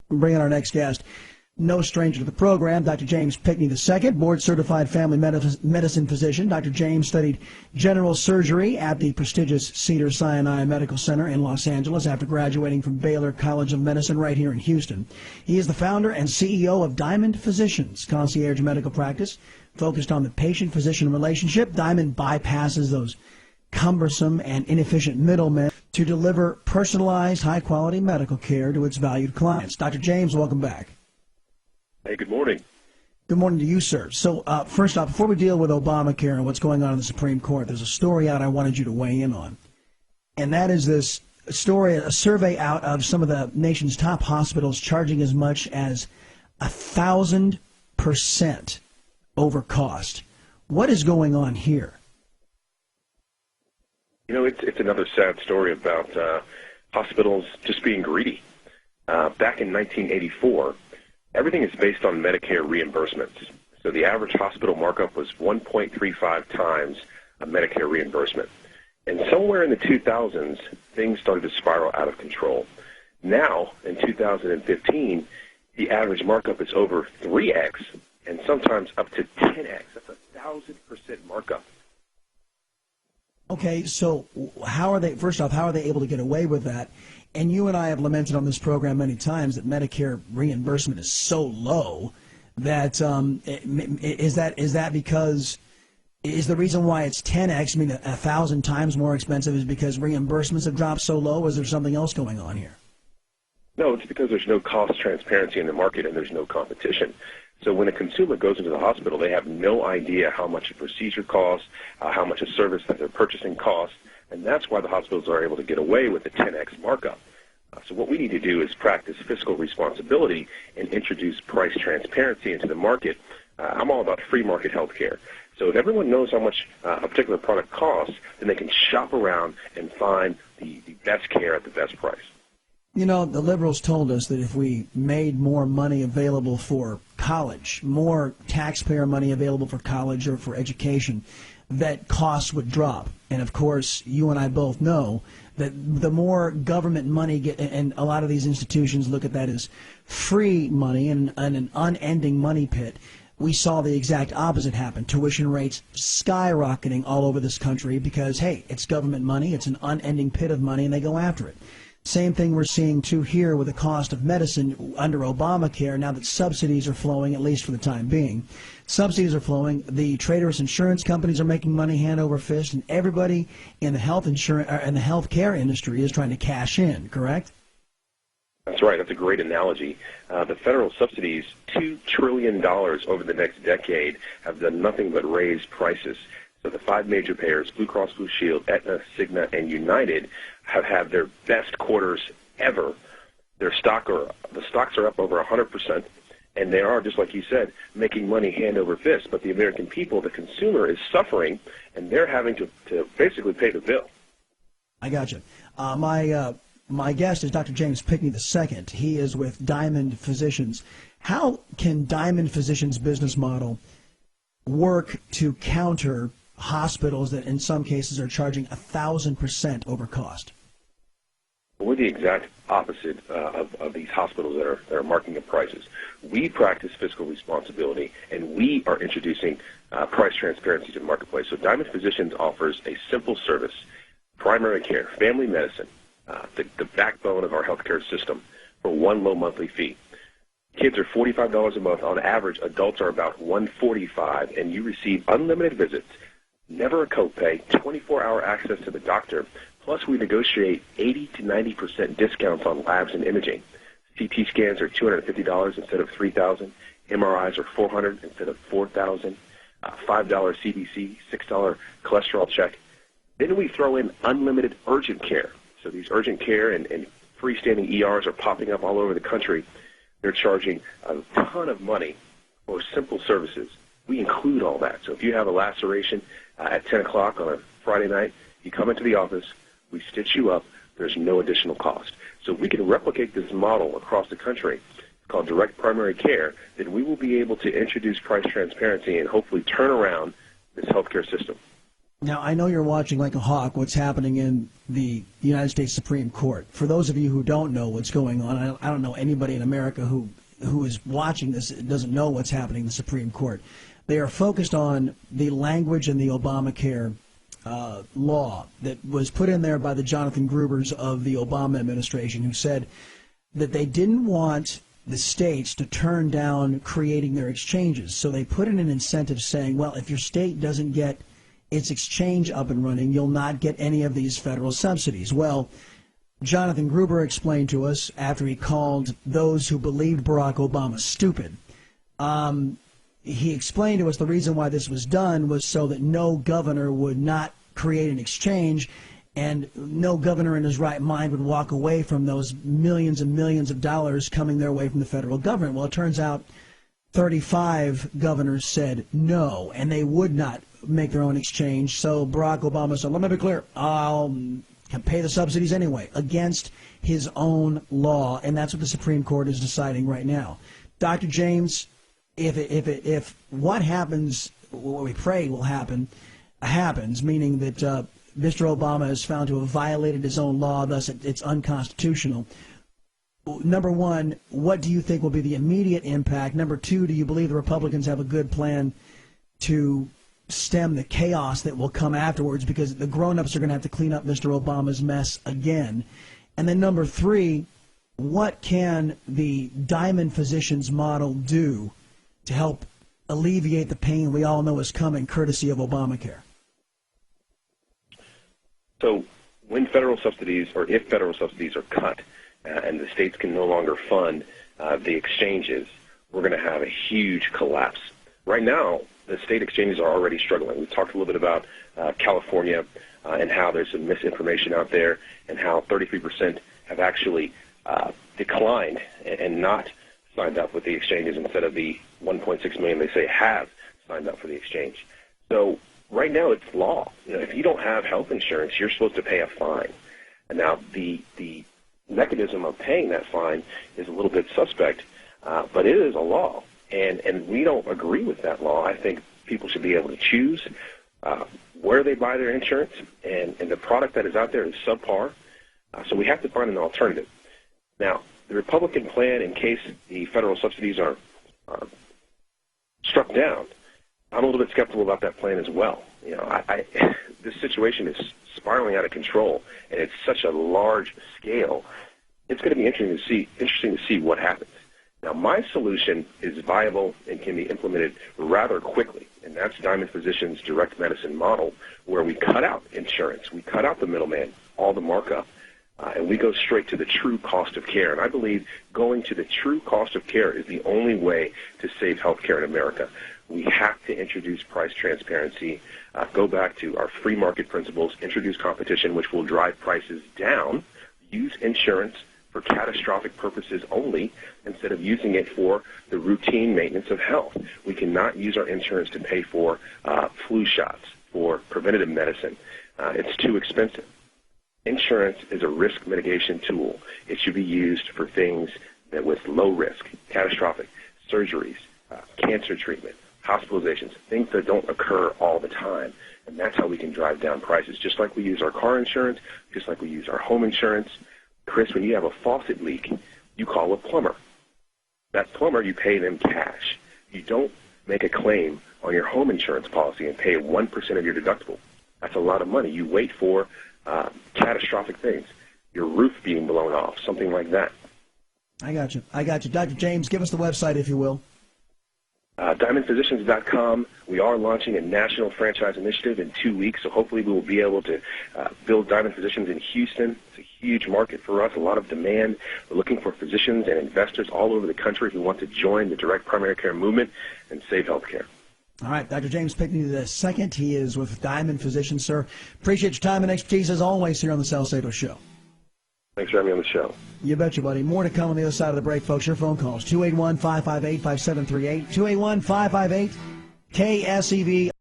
Bring in our next guest. No stranger to the program, Dr. James Pinckney II, board-certified family medicine physician. Dr. James studied general surgery at the prestigious Cedars-Sinai Medical Center in Los Angeles after graduating from Baylor College of Medicine right here in Houston. He is the founder and CEO of Diamond Physicians, concierge medical practice focused on the patient-physician relationship. Diamond bypasses those cumbersome and inefficient middlemen to deliver personalized, high-quality medical care to its valued clients. Dr. James, welcome back. Hey, good morning. Good morning to you, sir. So first off, before we deal with Obamacare and what's going on in the Supreme Court, there's a story out I wanted you to weigh in on. And that is this story, a survey out of some of the nation's top hospitals charging as much as 1,000% over cost. What is going on here? You know, it's another sad story about hospitals just being greedy. Back in 1984, everything is based on Medicare reimbursements. So the average hospital markup was 1.35 times a Medicare reimbursement. And somewhere in the 2000s, things started to spiral out of control. Now, in 2015, the average markup is over 3x and sometimes up to 10x. That's 1,000% markup. Okay, so first off, how are they able to get away with that? And you and I have lamented on this program many times that Medicare reimbursement is so low that is the reason why it's 10x, I mean 1,000 times more expensive, is because reimbursements have dropped so low? Or is there something else going on here? No, it's because there's no cost transparency in the market and there's no competition. So when a consumer goes into the hospital, they have no idea how much a procedure costs, how much a service that they're purchasing costs, and that's why the hospitals are able to get away with the 10x markup. So what we need to do is practice fiscal responsibility and introduce price transparency into the market. I'm all about free market health care. So if everyone knows how much a particular product costs, then they can shop around and find the best care at the best price. You know, the liberals told us that if we made more money available for college, more taxpayer money available for college or for education, that costs would drop. And of course, you and I both know that the more government money and a lot of these institutions look at that as free money and an unending money pit. We saw the exact opposite happen. Tuition rates skyrocketing all over this country because, hey, it's government money, it's an unending pit of money, and they go after it. Same thing we're seeing, too, here with the cost of medicine under Obamacare, now that subsidies are flowing, at least for the time being. Subsidies are flowing. The traitorous insurance companies are making money hand over fist, and everybody in the health care industry is trying to cash in, correct? That's right. That's a great analogy. The federal subsidies, $2 trillion over the next decade, have done nothing but raise prices. So the five major payers, Blue Cross Blue Shield, Aetna, Cigna, and United, have had their best quarters ever. The stocks are up over 100%, and they are, just like you said, making money hand over fist. But the American people, the consumer, is suffering, and they're having to basically pay the bill. I got you. My guest is Dr. James Pinckney II. He is with Diamond Physicians. How can Diamond Physicians' business model work to counter hospitals that in some cases are charging 1,000% over cost? We're the exact opposite of these hospitals that are marking up prices. We practice fiscal responsibility, and we are introducing price transparency to the marketplace. So Diamond Physicians offers a simple service, primary care, family medicine, the backbone of our healthcare system, for one low monthly fee. Kids are $45 a month. On average, adults are about $145, and you receive unlimited visits, never a copay, 24-hour access to the doctor. Plus, we negotiate 80 to 90% discounts on labs and imaging. CT scans are $250 instead of $3,000. MRIs are $400 instead of $4,000. $5 CBC, $6 cholesterol check. Then we throw in unlimited urgent care. So these urgent care and freestanding ERs are popping up all over the country. They're charging a ton of money for simple services. We include all that. So if you have a laceration at 10 o'clock on a Friday night, you come into the office, we stitch you up, there's no additional cost. So if we can replicate this model across the country, it's called direct primary care, then we will be able to introduce price transparency and hopefully turn around this healthcare system. Now, I know you're watching like a hawk what's happening in the United States Supreme Court. For those of you who don't know what's going on, I don't know anybody in America who is watching this doesn't know what's happening in the Supreme Court. They are focused on the language in the Obamacare law that was put in there by the Jonathan Grubers of the Obama administration, who said that they didn't want the states to turn down creating their exchanges. So they put in an incentive saying, well, if your state doesn't get its exchange up and running, you'll not get any of these federal subsidies. Well, Jonathan Gruber explained to us after he called those who believed Barack Obama stupid. He explained to us the reason why this was done was so that no governor would not create an exchange, and no governor in his right mind would walk away from those millions and millions of dollars coming their way from the federal government. Well, it turns out 35 governors said no, and they would not make their own exchange. So Barack Obama said, let me be clear, I'll pay the subsidies anyway, against his own law, and that's what the Supreme Court is deciding right now. Dr. James, if what happens, what we pray will happen, happens, meaning that Mr. Obama is found to have violated his own law, thus it's unconstitutional. Number one, what do you think will be the immediate impact? Number two, do you believe the Republicans have a good plan to stem the chaos that will come afterwards, because the grown-ups are going to have to clean up Mr. Obama's mess again? And then number three, what can the Diamond Physicians model do to help alleviate the pain we all know is coming courtesy of Obamacare? So when federal subsidies, or if federal subsidies are cut and the states can no longer fund the exchanges, we're going to have a huge collapse. Right now, the state exchanges are already struggling. We've talked a little bit about California and how there's some misinformation out there, and how 33% have actually declined and not signed up with the exchanges instead of the 1.6 million they say have signed up for the exchange. So right now it's law. If you don't have health insurance, you're supposed to pay a fine. And now the mechanism of paying that fine is a little bit suspect, but it is a law. And we don't agree with that law. I think people should be able to choose where they buy their insurance, and the product that is out there is subpar. So we have to find an alternative. Now, the Republican plan, in case the federal subsidies are struck down, I'm a little bit skeptical about that plan as well. This situation is spiraling out of control, and it's such a large scale. It's going to be interesting to see what happens. Now, my solution is viable and can be implemented rather quickly, and that's Diamond Physicians' direct medicine model, where we cut out insurance, we cut out the middleman, all the markup, and we go straight to the true cost of care. And I believe going to the true cost of care is the only way to save health care in America. We have to introduce price transparency, go back to our free market principles, introduce competition, which will drive prices down, use insurance for catastrophic purposes only, instead of using it for the routine maintenance of health. We cannot use our insurance to pay for flu shots, for preventative medicine. It's too expensive. Insurance is a risk mitigation tool. It should be used for things that with low risk, catastrophic surgeries, cancer treatment, hospitalizations, things that don't occur all the time. And that's how we can drive down prices, just like we use our car insurance, just like we use our home insurance. Chris, when you have a faucet leak, you call a plumber. That plumber, you pay them cash. You don't make a claim on your home insurance policy and pay 1% of your deductible. That's a lot of money. You wait for catastrophic things, your roof being blown off, something like that. I got you. Dr. James, give us the website, if you will. DiamondPhysicians.com. We are launching a national franchise initiative in 2 weeks, so hopefully we will be able to build Diamond Physicians in Houston. It's a huge market for us, a lot of demand. We're looking for physicians and investors all over the country who want to join the direct primary care movement and save health care. All right, Dr. James Pinckney II. He is with Diamond Physicians, sir. Appreciate your time and expertise, as always, here on the Salcedo Show. Thanks for having me on the show. You betcha, buddy. More to come on the other side of the break, folks. Your phone calls, 281-558-5738, 281-558-KSEV.